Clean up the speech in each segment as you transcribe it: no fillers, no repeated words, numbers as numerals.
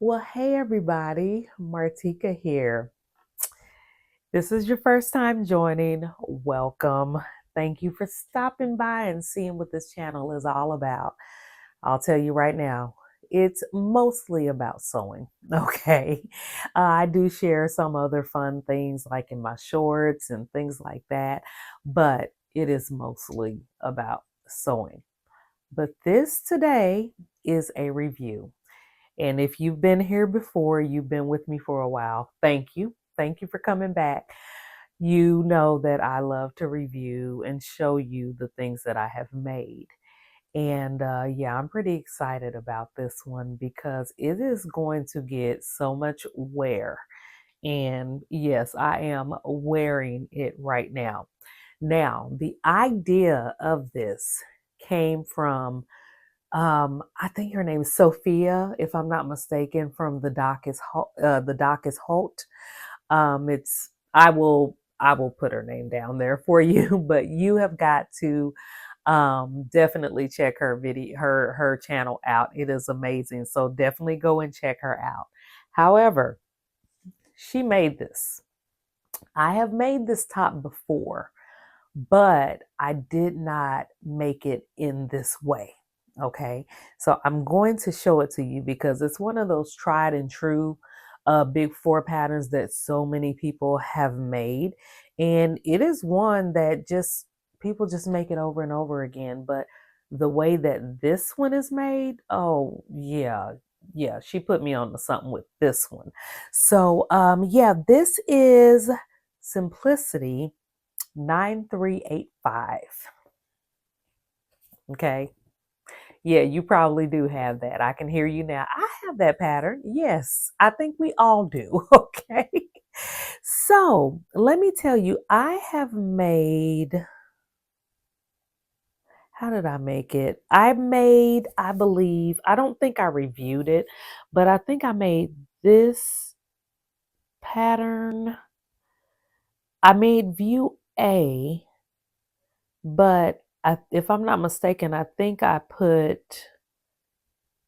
Well, hey everybody, Martika here. This is your first time joining. Welcome. Thank you for stopping by and seeing what this channel is all about. I'll tell you right now, it's mostly about sewing. Okay. I do share some other fun things like in my shorts and things like that, but it is mostly about sewing. But this today is a review. And if you've been here before, you've been with me for a while, thank you. Thank you for coming back. You know that I love to review and show you the things that I have made. And yeah, I'm pretty excited about this one because it is going to get so much wear. And yes, I am wearing it right now. Now, the idea of this came from I think her name is Sophia, if I'm not mistaken, from the Doc is Holt. It's I will put her name down there for you, but you have got to definitely check her video, her channel out. It is amazing, so definitely go and check her out. However, she made this. I have made this top before, but I did not make it in this way. Okay, so I'm going to show it to you because it's one of those tried and true big four patterns that so many people have made. And it is one that just people just make it over and over again. But the way that this one is made, oh, yeah. Yeah, she put me on to something with this one. So, yeah, this is Simplicity 9385. Okay. Yeah, you probably do have that. I can hear you now. I have that pattern. Yes, I think we all do. Okay. So let me tell you, I have made, how did I make it? I believe, I don't think I reviewed it, but I think I made this pattern. I made view A, but if I'm not mistaken, I think I put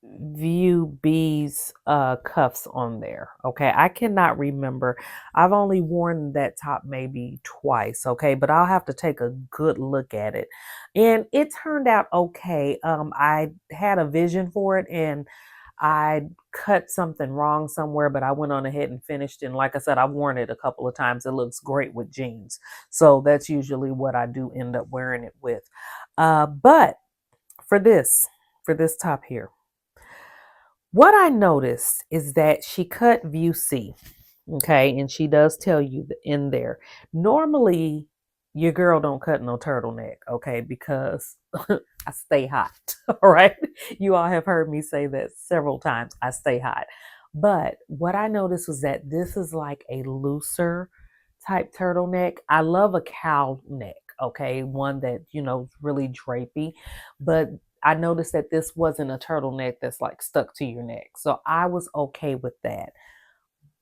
view B's cuffs on there. Okay, I cannot remember. I've only worn that top maybe twice. Okay, but I'll have to take a good look at it. And it turned out okay. I had a vision for it and I cut something wrong somewhere, but I went on ahead and finished. And like I said, I've worn it a couple of times. It looks great with jeans. So that's usually what I do end up wearing it with. But for this top here, what I noticed is that she cut view C. Okay, and she does tell you in there. Normally, your girl don't cut no turtleneck, okay, because I stay hot. All right, you all have heard me say that several times. I stay hot, but what I noticed was that this is like a looser type turtleneck. I love a cow neck, okay, one that really drapey, but I noticed that this wasn't a turtleneck that's like stuck to your neck, so I was okay with that.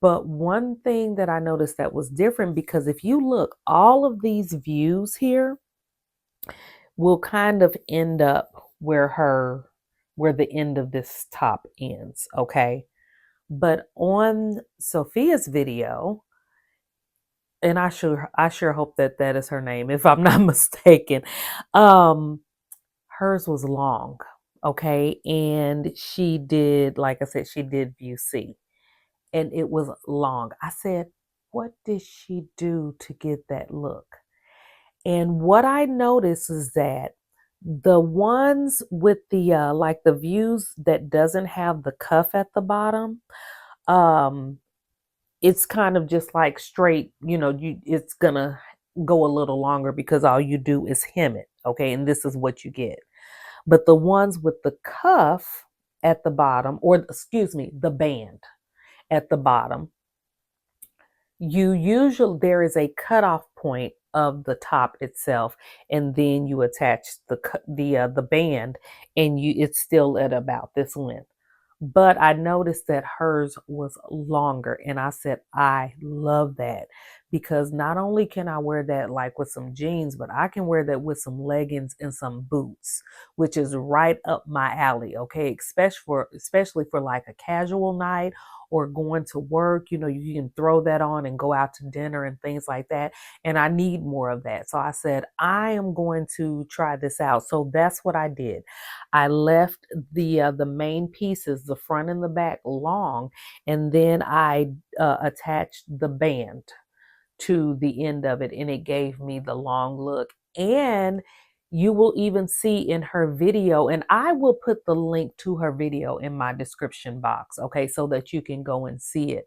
But one thing that I noticed that was different, because if you look, all of these views here will kind of end up where the end of this top ends, okay? But on Sophia's video, and I sure hope that that is her name if I'm not mistaken. Um hers was long, okay? And she did, like I said, she did view C, and it was long. I said, what did she do to get that look? And what I noticed is that the ones with the like the views that doesn't have the cuff at the bottom, um it's kind of just like straight, it's gonna go a little longer because all you do is hem it, okay? And this is what you get. But the ones with the cuff at the bottom, or excuse me, the band at the bottom, there is a cutoff point of the top itself, and then you attach the band, and it's still at about this length. But I noticed that hers was longer, and I said I love that because not only can I wear that like with some jeans, but I can wear that with some leggings and some boots, which is right up my alley. Okay, especially for like a casual night or going to work. You can throw that on and go out to dinner and things like that. And I need more of that. So I said, I am going to try this out. So that's what I did. I left the main pieces, the front and the back, long, and then I attached the band to the end of it, and it gave me the long look. And you will even see in her video, and I will put the link to her video in my description box, okay, so that you can go and see it.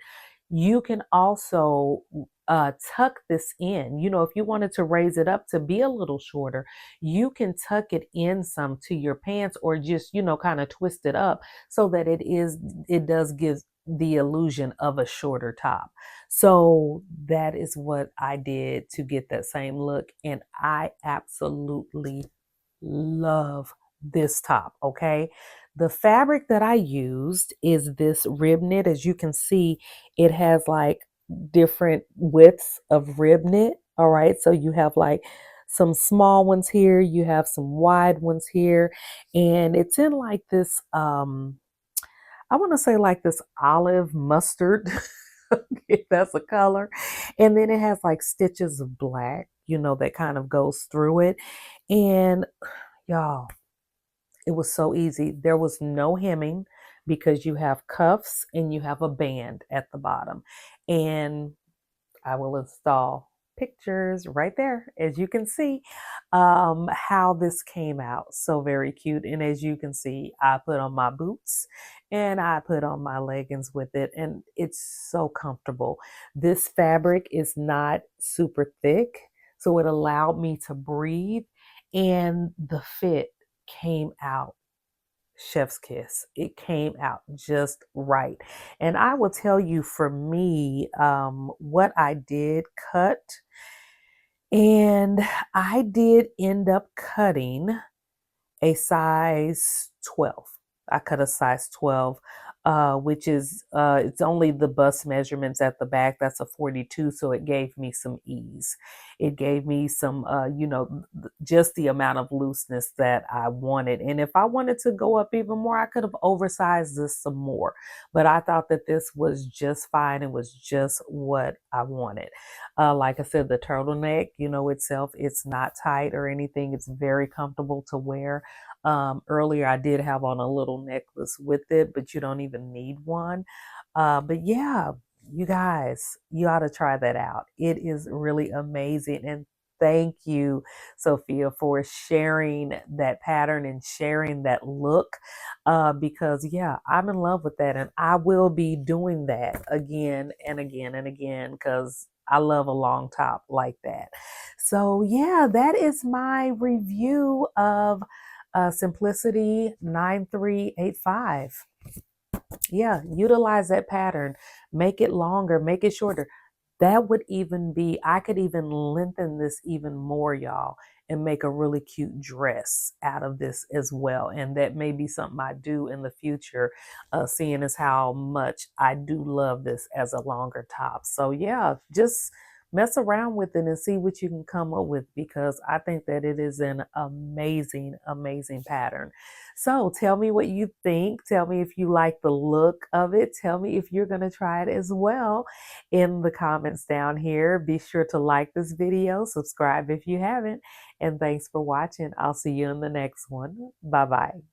You can also tuck this in. If you wanted to raise it up to be a little shorter, you can tuck it in some to your pants, or just, kind of twist it up so that it does give the illusion of a shorter top. So that is what I did to get that same look. And I absolutely love this top. Okay. The fabric that I used is this rib knit. As you can see, it has like different widths of rib knit. All right. So you have like some small ones here, you have some wide ones here, and it's in like this I want to say like this olive mustard, if that's a color. And then it has like stitches of black, that kind of goes through it. And y'all, it was so easy. There was no hemming because you have cuffs and you have a band at the bottom. And I will install pictures right there, as you can see, how this came out. So very cute. And as you can see, I put on my boots and I put on my leggings with it, and it's so comfortable. This fabric is not super thick, so it allowed me to breathe, and the fit came out chef's kiss. It came out just right. And I will tell you, for me, what I did cut, and I did end up cutting a size 12. I cut a size 12, which is, it's only the bust measurements at the back. That's a 42. So it gave me some ease. It gave me some, just the amount of looseness that I wanted. And if I wanted to go up even more, I could have oversized this some more. But I thought that this was just fine. It was just what I wanted. Like I said, the turtleneck, itself, it's not tight or anything. It's very comfortable to wear. Earlier, I did have on a little necklace with it, but you don't even need one. But yeah, you guys, you ought to try that out. It is really amazing. And thank you, Sophia, for sharing that pattern and sharing that look. Because yeah, I'm in love with that, and I will be doing that again and again and again, because I love a long top like that. So yeah, that is my review of Simplicity 9385. Yeah, utilize that pattern, make it longer, make it shorter. That would even be, I could even lengthen this even more, y'all, and make a really cute dress out of this as well. And that may be something I do in the future, seeing as how much I do love this as a longer top. So yeah, just mess around with it and see what you can come up with, because I think that it is an amazing, amazing pattern. So tell me what you think. Tell me if you like the look of it. Tell me if you're going to try it as well in the comments down here. Be sure to like this video, subscribe if you haven't, and thanks for watching. I'll see you in the next one. Bye-bye.